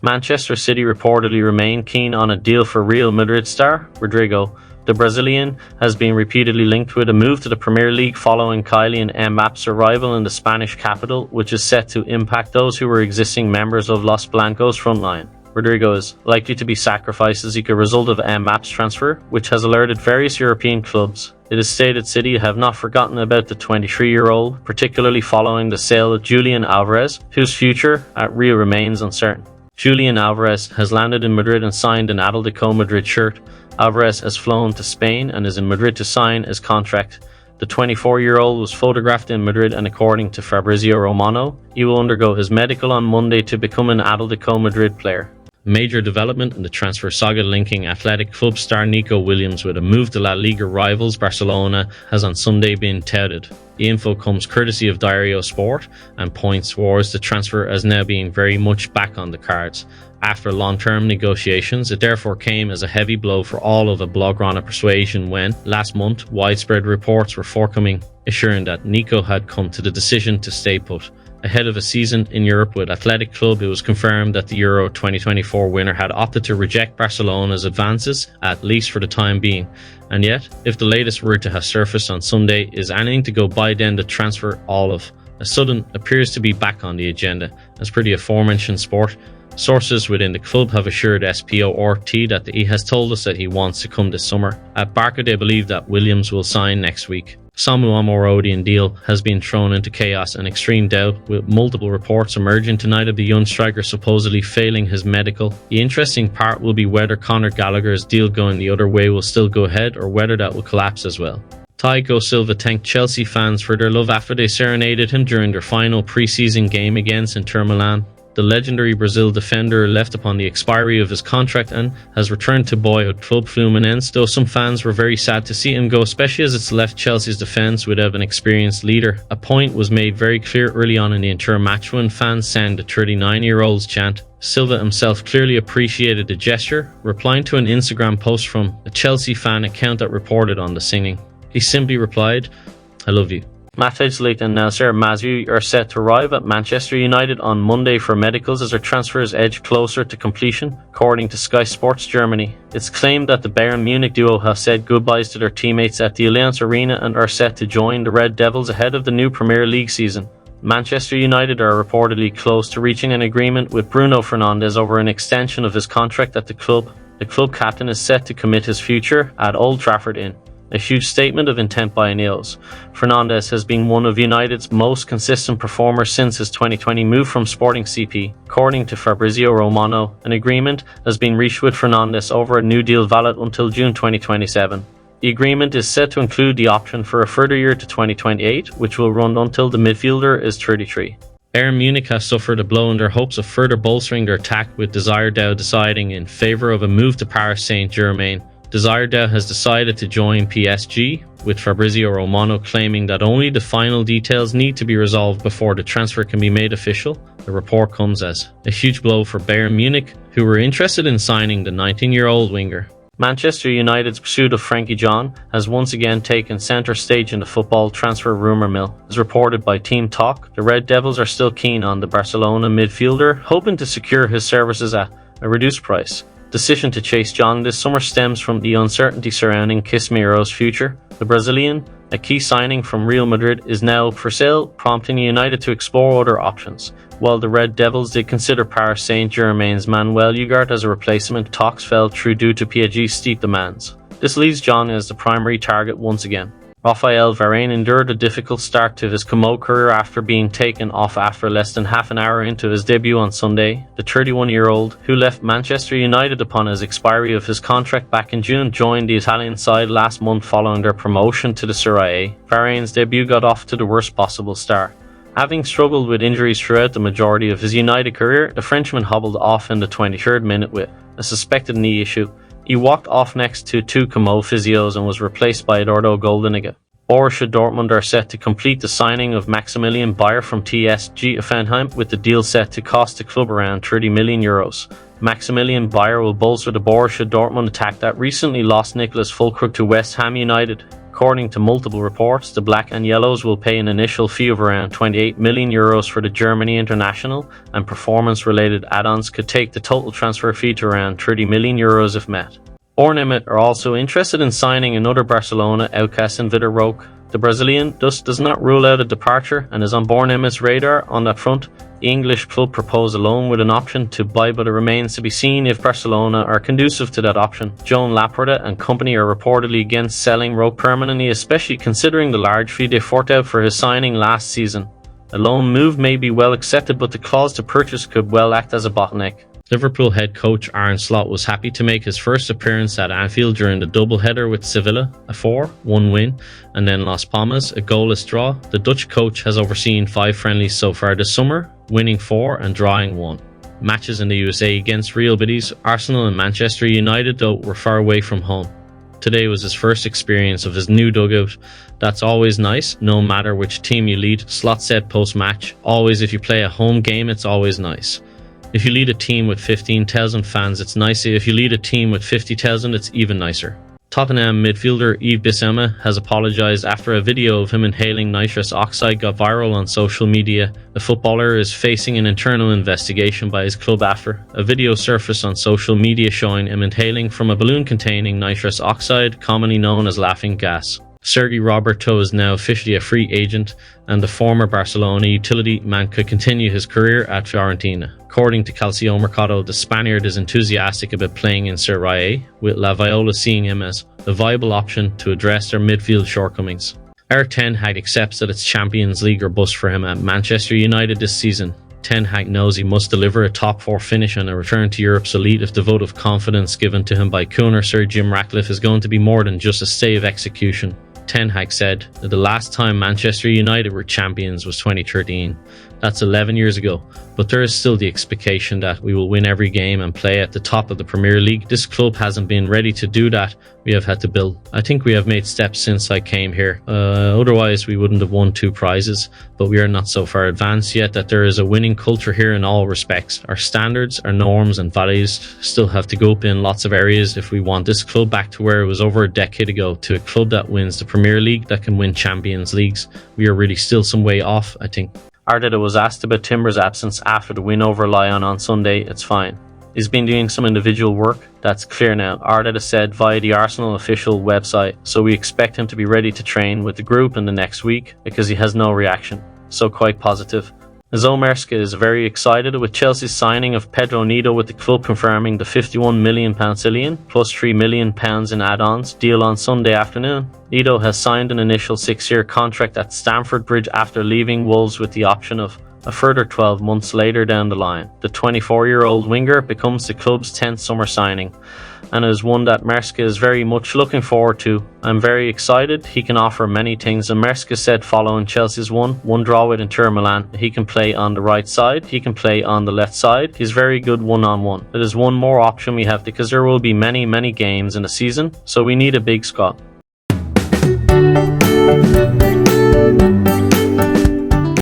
Manchester City reportedly remain keen on a deal for Real Madrid star Rodrygo. The Brazilian has been repeatedly linked with a move to the Premier League following Kylian Mbappe's arrival in the Spanish capital, which is set to impact those who were existing members of Los Blancos' frontline. Rodrygo is likely to be sacrificed as a result of Mbappe's transfer, which has alerted various European clubs. It is stated City have not forgotten about the 23-year-old, particularly following the sale of Julian Alvarez, whose future at Rio remains uncertain. Julian Alvarez has landed in Madrid and signed an Atletico Madrid shirt. Alvarez has flown to Spain and is in Madrid to sign his contract. The 24-year-old was photographed in Madrid, and according to Fabrizio Romano, he will undergo his medical on Monday to become an Atletico Madrid player. Major development in the transfer saga linking Athletic Club star Nico Williams with a move to La Liga rivals Barcelona has on Sunday been touted. The info comes courtesy of Diario Sport and points towards the transfer as now being very much back on the cards. After long-term negotiations, it therefore came as a heavy blow for all of the Blaugrana persuasion when, last month, widespread reports were forthcoming, assuring that Nico had come to the decision to stay put. Ahead of a season in Europe with Athletic Club, it was confirmed that the Euro 2024 winner had opted to reject Barcelona's advances, at least for the time being. And yet, if the latest word to have surfaced on Sunday is anything to go by, then the transfer Olive, a sudden appears to be back on the agenda. As per the aforementioned Sport, sources within the club have assured SPO RT that he has told us that he wants to come this summer. At Barca, they believe that Williams will sign next week. Samu Omordion deal has been thrown into chaos and extreme doubt, with multiple reports emerging tonight of the young striker supposedly failing his medical. The interesting part will be whether Conor Gallagher's deal going the other way will still go ahead or whether that will collapse as well. Thiago Silva thanked Chelsea fans for their love after they serenaded him during their final pre-season game against Inter Milan. The legendary Brazil defender left upon the expiry of his contract and has returned to boyhood club Fluminense, though some fans were very sad to see him go, especially as it's left Chelsea's defence without an experienced leader. A point was made very clear early on in the Inter match when fans sang the 39-year-old's chant. Silva himself clearly appreciated the gesture, replying to an Instagram post from a Chelsea fan account that reported on the singing. He simply replied, "I love you." Matej Zlik and Nasser Mazraoui are set to arrive at Manchester United on Monday for medicals as their transfers edge closer to completion, according to Sky Sports Germany. It's claimed that the Bayern Munich duo have said goodbyes to their teammates at the Allianz Arena and are set to join the Red Devils ahead of the new Premier League season. Manchester United are reportedly close to reaching an agreement with Bruno Fernandes over an extension of his contract at the club. The club captain is set to commit his future at Old Trafford in a huge statement of intent by Ineos. Fernandes has been one of United's most consistent performers since his 2020 move from Sporting CP. According to Fabrizio Romano, an agreement has been reached with Fernandes over a new deal valid until June 2027. The agreement is set to include the option for a further year to 2028, which will run until the midfielder is 33. Bayern Munich has suffered a blow in their hopes of further bolstering their attack, with Desire Dow deciding in favour of a move to Paris Saint-Germain. Desire Dow has decided to join PSG, with Fabrizio Romano claiming that only the final details need to be resolved before the transfer can be made official. The report comes as a huge blow for Bayern Munich, who were interested in signing the 19-year-old winger. Manchester United's pursuit of Frankie John has once again taken centre stage in the football transfer rumour mill. As reported by Team Talk, the Red Devils are still keen on the Barcelona midfielder, hoping to secure his services at a reduced price. Decision to chase John this summer stems from the uncertainty surrounding Casemiro's future. The Brazilian, a key signing from Real Madrid, is now for sale, prompting United to explore other options. While the Red Devils did consider Paris Saint-Germain's Manuel Ugarte as a replacement, talks fell through due to PSG's steep demands. This leaves John as the primary target once again. Raphael Varane endured a difficult start to his Como career after being taken off after less than half an hour into his debut on Sunday. The 31-year-old, who left Manchester United upon his expiry of his contract back in June, joined the Italian side last month following their promotion to the Serie A. Varane's debut got off to the worst possible start. Having struggled with injuries throughout the majority of his United career, the Frenchman hobbled off in the 23rd minute with a suspected knee issue. He walked off next to two Como physios and was replaced by Eduardo Goldeniga. Borussia Dortmund are set to complete the signing of Maximilian Bayer from TSG Hoffenheim, with the deal set to cost the club around €30 million. Maximilian Bayer will bolster the Borussia Dortmund attack that recently lost Nicolas Füllkrug to West Ham United. According to multiple reports, the Black and Yellows will pay an initial fee of around €28 million for the Germany international, and performance-related add-ons could take the total transfer fee to around €30 million if met. Bournemouth are also interested in signing another Barcelona outcast in Vitor Roque. The Brazilian thus does not rule out a departure and is on Bournemouth's radar on that front. The English club proposed a loan with an option to buy, but it remains to be seen if Barcelona are conducive to that option. Joan Laporta and company are reportedly against selling Roque permanently, especially considering the large fee they forked out for his signing last season. A loan move may be well accepted, but the clause to purchase could well act as a bottleneck. Liverpool head coach Arne Slot was happy to make his first appearance at Anfield during the doubleheader with Sevilla, a 4-1 win, and then Las Palmas, a goalless draw. The Dutch coach has overseen 5 friendlies so far this summer, winning 4 and drawing 1. Matches in the USA against Real Betis, Arsenal and Manchester United though were far away from home. Today was his first experience of his new dugout. That's always nice, no matter which team you lead. Slot said post-match, always if you play a home game it's always nice. If you lead a team with 15,000 fans, it's nice. If you lead a team with 50,000, it's even nicer. Tottenham midfielder Yves Bissouma has apologised after a video of him inhaling nitrous oxide got viral on social media. The footballer is facing an internal investigation by his club after a video surfaced on social media showing him inhaling from a balloon containing nitrous oxide, commonly known as laughing gas. Sergi Roberto is now officially a free agent, and the former Barcelona utility man could continue his career at Fiorentina. According to Calcio Mercato, the Spaniard is enthusiastic about playing in Serie A, with La Viola seeing him as a viable option to address their midfield shortcomings. Erik ten Hag accepts that it's Champions League or bust for him at Manchester United this season. Ten Hag knows he must deliver a top 4 finish and a return to Europe's elite if the vote of confidence given to him by Cooner Sir Jim Ratcliffe is going to be more than just a stay of execution. Ten Hag said that the last time Manchester United were champions was 2013. That's 11 years ago, but there is still the expectation that we will win every game and play at the top of the Premier League. This club hasn't been ready to do that. We have had to build. I think we have made steps since I came here. Otherwise we wouldn't have won 2 prizes, but we are not so far advanced yet that there is a winning culture here in all respects. Our standards, our norms and values still have to go up in lots of areas if we want this club back to where it was over a decade ago, to a club that wins the Premier League, that can win Champions Leagues. We are really still some way off, I think. Arteta was asked about Timber's absence after the win over Lyon on Sunday. It's fine. He's been doing some individual work. That's clear now, Arteta said via the Arsenal official website. So we expect him to be ready to train with the group in the next week because he has no reaction. So quite positive. Zomerska is very excited with Chelsea's signing of Pedro Neto, with the club confirming the £51 million Cillian plus £3 million in add-ons deal on Sunday afternoon. Neto has signed an initial 6-year contract at Stamford Bridge after leaving Wolves with the option of a further 12 months later down the line. The 24-year-old winger becomes the club's 10th summer signing and is one that Merska is very much looking forward to. I'm very excited. He can offer many things, and Merska said following Chelsea's 1-1 draw with Inter Milan, he can play on the right side, he can play on the left side. He's very good one-on-one. It is one more option we have because there will be many games in the season, so we need a big squad.